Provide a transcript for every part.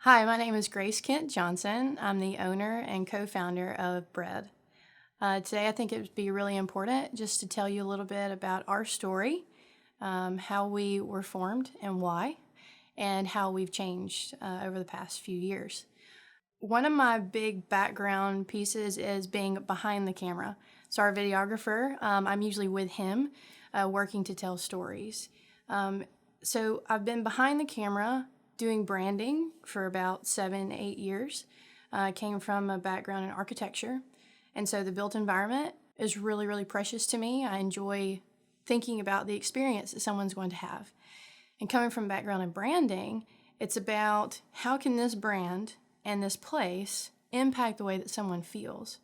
Hi, my name is Grace Kent Johnson. I'm the owner and co-founder of Bread. Today, I think it would be really important just to tell you a little bit about our story, how we were formed and why, and how we've changed over the past few years. One of my big background pieces is being behind the camera. So our videographer, I'm usually with him, working to tell stories. So I've been behind the camera doing branding for about 7, 8 years. I came from a background in architecture. And so the built environment is really, really precious to me. I enjoy thinking about the experience that someone's going to have. And coming from a background in branding, it's about how can this brand and this place impact the way that someone feels.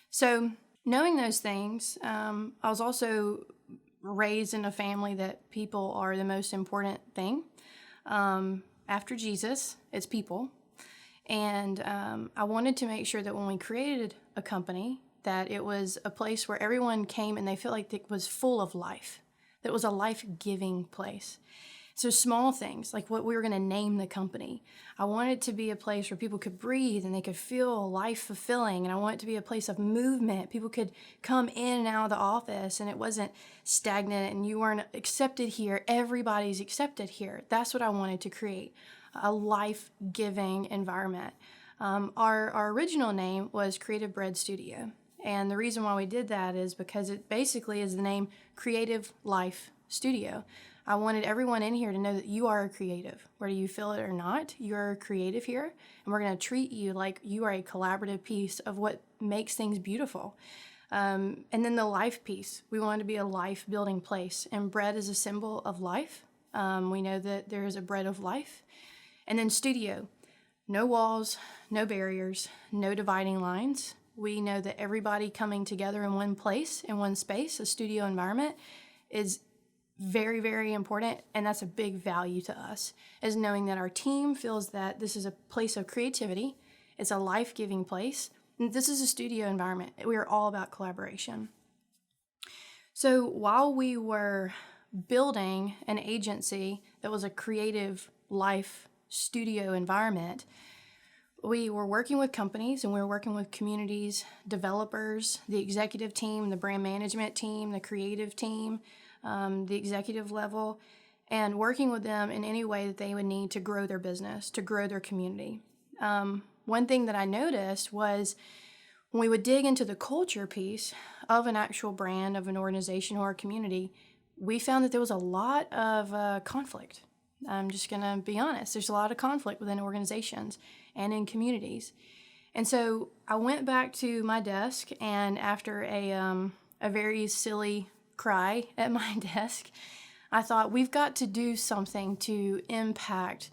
So knowing those things, I was also raised in a family that people are the most important thing. After Jesus, it's people. And I wanted to make sure that when we created a company, that it was a place where everyone came and they felt like it was full of life, that it was a life-giving place. So small things, like what we were going to name the company. I wanted it to be a place where people could breathe and they could feel life-fulfilling, and I want it to be a place of movement. People could come in and out of the office, and it wasn't stagnant, and you weren't accepted here. Everybody's accepted here. That's what I wanted to create, a life-giving environment. Our original name was Creative Bread Studio, and the reason why we did that is because it basically is the name Creative Life Studio. I wanted everyone in here to know that you are a creative. Whether you feel it or not, you're a creative here, and we're going to treat you like you are a collaborative piece of what makes things beautiful. And then the life piece. We wanted to be a life-building place, and bread is a symbol of life. We know that there is a bread of life. And then studio. No walls, no barriers, no dividing lines. We know that everybody coming together in one place, in one space, a studio environment, is very, very important, and that's a big value to us, is knowing that our team feels that this is a place of creativity, it's a life-giving place, and this is a studio environment. We are all about collaboration. So while we were building an agency that was a creative life studio environment, we were working with companies and we were working with communities, developers, the executive team, the brand management team, the creative team, the executive level, and working with them in any way that they would need to grow their business, to grow their community. One thing that I noticed was when we would dig into the culture piece of an actual brand, of an organization or a community, we found that there was a lot of conflict. I'm just going to be honest. There's a lot of conflict within organizations and in communities. And so I went back to my desk, and after a very silly cry at my desk, I thought we've got to do something to impact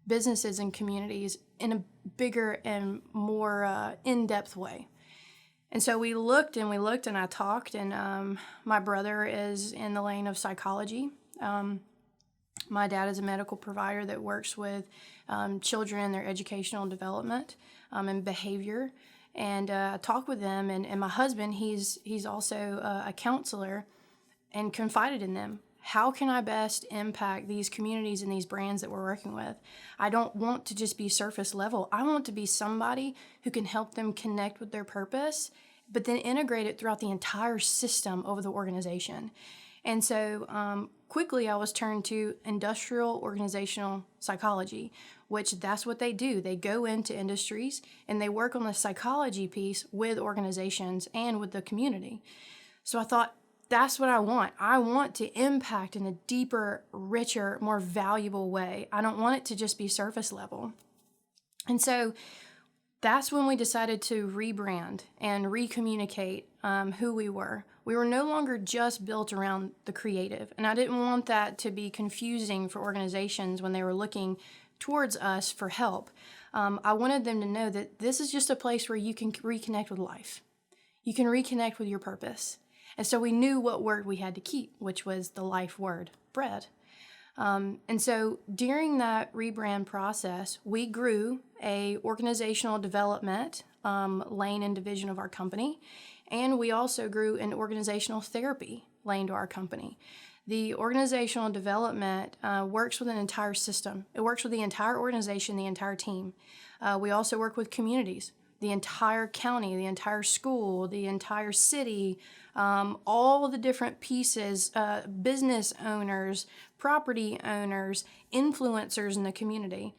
businesses and communities in a bigger and more in-depth way. And so we looked and I talked, and my brother is in the lane of psychology. My dad is a medical provider that works with children in their educational development and behavior. And I talked with them, and my husband, he's also a counselor, and confided in them. How can I best impact these communities and these brands that we're working with? I don't want to just be surface level. I want to be somebody who can help them connect with their purpose, but then integrate it throughout the entire system of the organization. And so quickly I was turned to industrial organizational psychology, which that's what they do. They go into industries and they work on the psychology piece with organizations and with the community. So I thought, that's what I want. I want to impact in a deeper, richer, more valuable way. I don't want it to just be surface level. And so that's when we decided to rebrand and recommunicate who we were. We were no longer just built around the creative, and I didn't want that to be confusing for organizations when they were looking towards us for help. I wanted them to know that this is just a place where you can reconnect with life. You can reconnect with your purpose. And so we knew what word we had to keep, which was the life word, bread. And so during that rebrand process, we grew a organizational development lane and division of our company, and we also grew an organizational therapy lane to our company. The organizational development works with an entire system. It works with the entire organization, the entire team. We also work with communities, the entire county, the entire school, the entire city, all the different pieces, business owners, property owners, influencers in the community.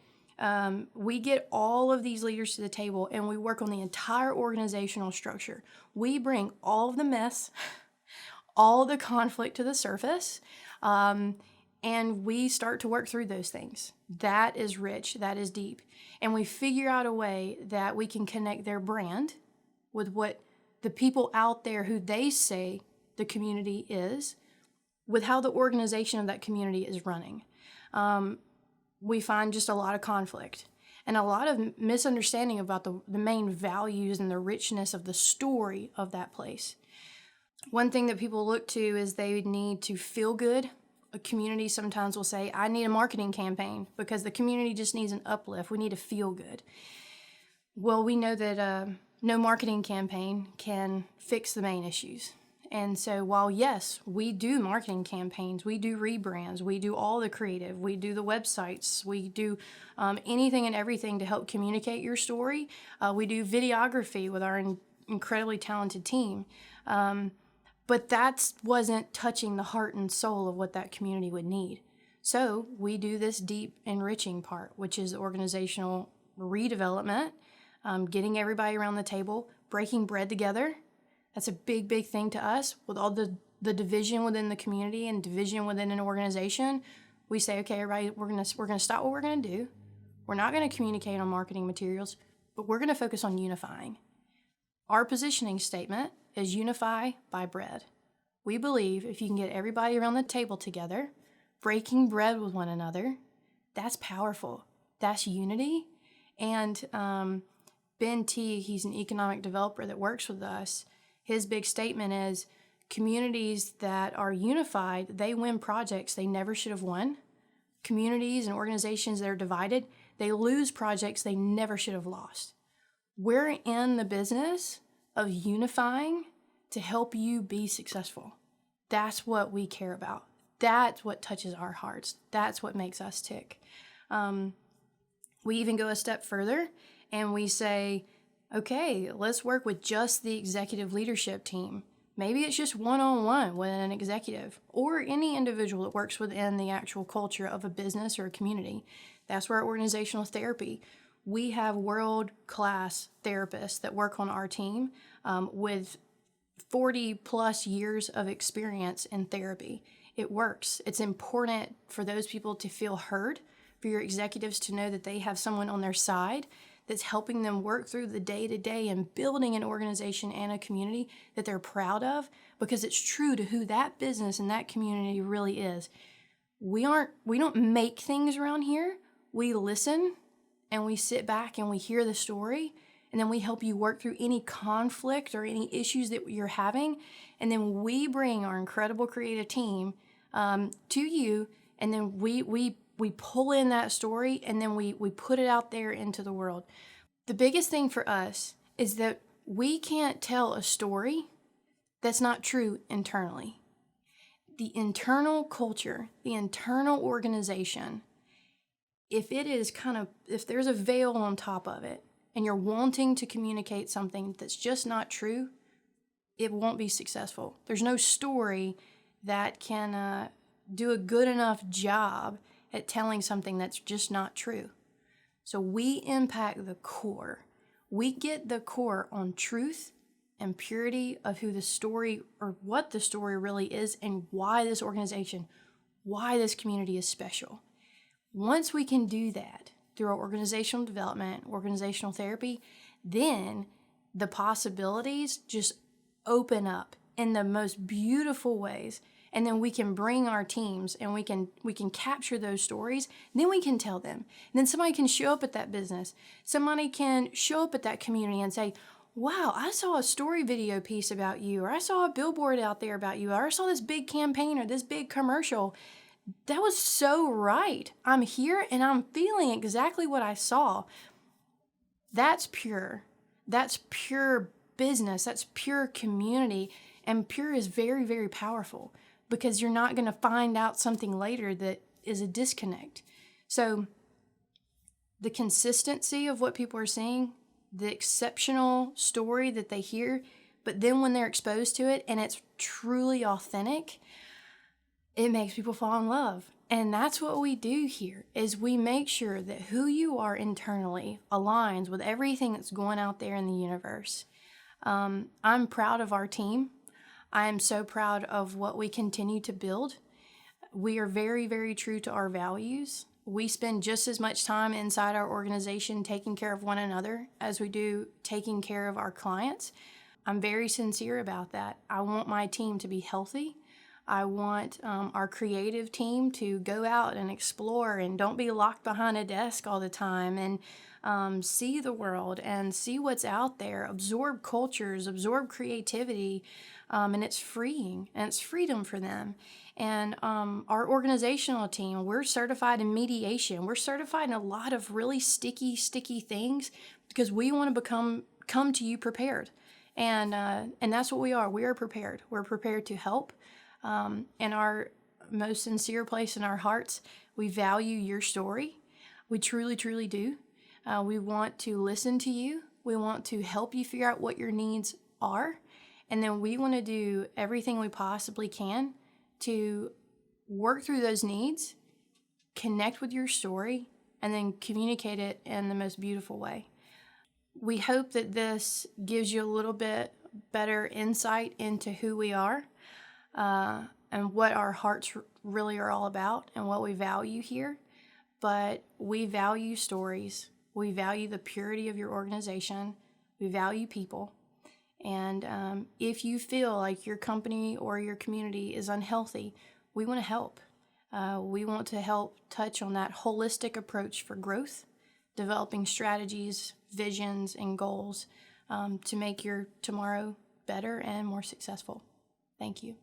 We get all of these leaders to the table and we work on the entire organizational structure. We bring all of the mess, all the conflict to the surface, and we start to work through those things. That is rich, that is deep. And we figure out a way that we can connect their brand with what the people out there who they say the community is, with how the organization of that community is running. We find just a lot of conflict and a lot of misunderstanding about the main values and the richness of the story of that place. One thing that people look to is they need to feel good. A community sometimes will say, I need a marketing campaign because the community just needs an uplift. We need to feel good. Well, we know that no marketing campaign can fix the main issues. And so while, yes, we do marketing campaigns, we do rebrands, we do all the creative, we do the websites, we do anything and everything to help communicate your story. We do videography with our incredibly talented team. But that wasn't touching the heart and soul of what that community would need. So we do this deep enriching part, which is organizational redevelopment, getting everybody around the table, breaking bread together. That's a big, big thing to us. With all the division within the community and division within an organization, we say, okay, everybody, we're gonna stop what we're gonna do. We're not gonna communicate on marketing materials, but we're gonna focus on unifying. Our positioning statement is unify by bread. We believe if you can get everybody around the table together, breaking bread with one another, that's powerful. That's unity. And Ben T, he's an economic developer that works with us. His big statement is communities that are unified, they win projects they never should have won. Communities and organizations that are divided, they lose projects they never should have lost. We're in the business of unifying to help you be successful. That's what we care about. That's what touches our hearts. That's what makes us tick. We even go a step further and we say, okay, let's work with just the executive leadership team. Maybe it's just one-on-one with an executive or any individual that works within the actual culture of a business or a community. That's where organizational therapy. We have world-class therapists that work on our team with 40 plus years of experience in therapy. It works. It's important for those people to feel heard, for your executives to know that they have someone on their side that's helping them work through the day-to-day and building an organization and a community that they're proud of, because it's true to who that business and that community really is. We don't make things around here. We listen and we sit back and we hear the story, and then we help you work through any conflict or any issues that you're having, and then we bring our incredible creative team to you, and then we pull in that story, and then we put it out there into the world. The biggest thing for us is that we can't tell a story that's not true internally. The internal culture, the internal organization, if there's a veil on top of it and you're wanting to communicate something that's just not true, it won't be successful. There's no story that can do a good enough job at telling something that's just not true. So we impact the core. We get the core on truth and purity of who the story or what the story really is and why this organization, why this community is special. Once we can do that through our organizational development, organizational therapy, then the possibilities just open up in the most beautiful ways. And then we can bring our teams and we can capture those stories. Then we can tell them. And then somebody can show up at that business. Somebody can show up at that community and say, wow, I saw a story video piece about you, or I saw a billboard out there about you, or I saw this big campaign or this big commercial. That was so right. I'm here and I'm feeling exactly what I saw. That's pure. That's pure business. That's pure community. And pure is very, very powerful. because you're not going to find out something later that is a disconnect. So the consistency of what people are seeing, the exceptional story that they hear, but then when they're exposed to it and it's truly authentic, it makes people fall in love. And that's what we do here, is we make sure that who you are internally aligns with everything that's going out there in the universe. I'm proud of our team. I am so proud of what we continue to build. We are very, very true to our values. We spend just as much time inside our organization taking care of one another as we do taking care of our clients. I'm very sincere about that. I want my team to be healthy. I want our creative team to go out and explore and don't be locked behind a desk all the time, and see the world and see what's out there, absorb cultures, absorb creativity, and it's freeing and it's freedom for them. And our organizational team, we're certified in mediation. We're certified in a lot of really sticky things because we want to come to you prepared. And that's what we are. We are prepared. We're prepared to help. In our most sincere place in our hearts, we value your story. We truly, truly do. We want to listen to you. We want to help you figure out what your needs are. And then we want to do everything we possibly can to work through those needs, connect with your story, and then communicate it in the most beautiful way. We hope that this gives you a little bit better insight into who we are, and what our hearts really are all about and what we value here. But we value stories. We value the purity of your organization. We value people. And if you feel like your company or your community is unhealthy, we want to help. We want to help touch on that holistic approach for growth, developing strategies, visions, and goals to make your tomorrow better and more successful. Thank you.